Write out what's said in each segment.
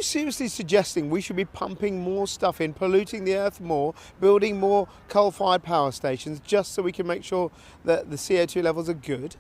seriously suggesting we should be pumping more stuff in, polluting the earth more, building more coal-fired power stations just so we can make sure that the CO2 levels are good?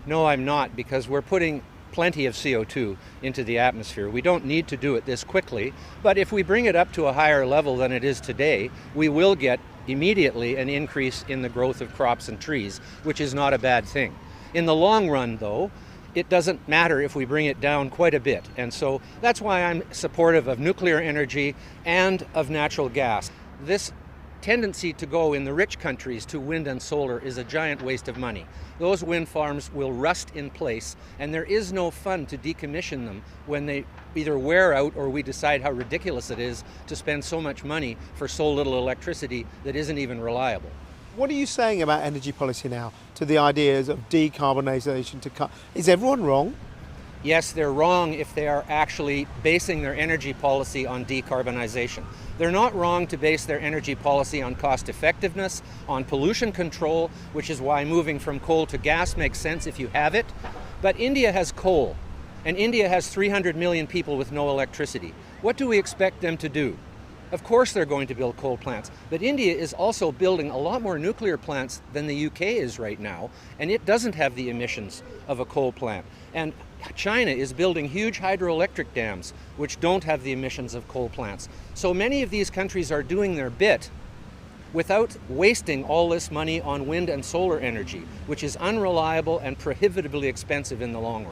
No, I'm not, because we're putting plenty of CO2 into the atmosphere. We don't need to do it this quickly, but if we bring it up to a higher level than it is today, we will get immediately an increase in the growth of crops and trees, which is not a bad thing. In the long run, though, it doesn't matter if we bring it down quite a bit. And so that's why I'm supportive of nuclear energy and of natural gas. This tendency to go in the rich countries to wind and solar is a giant waste of money. Those wind farms will rust in place, and there is no fun to decommission them when they either wear out or we decide how ridiculous it is to spend so much money for so little electricity that isn't even reliable. What are you saying about energy policy now to the ideas of decarbonisation to cut? Is everyone wrong? Yes, they're wrong if they are actually basing their energy policy on decarbonization. They're not wrong to base their energy policy on cost effectiveness, on pollution control, which is why moving from coal to gas makes sense if you have it. But India has coal, and India has 300 million people with no electricity. What do we expect them to do? Of course they're going to build coal plants, but India is also building a lot more nuclear plants than the UK is right now, and it doesn't have the emissions of a coal plant. And China is building huge hydroelectric dams, which don't have the emissions of coal plants. So many of these countries are doing their bit without wasting all this money on wind and solar energy, which is unreliable and prohibitively expensive in the long run.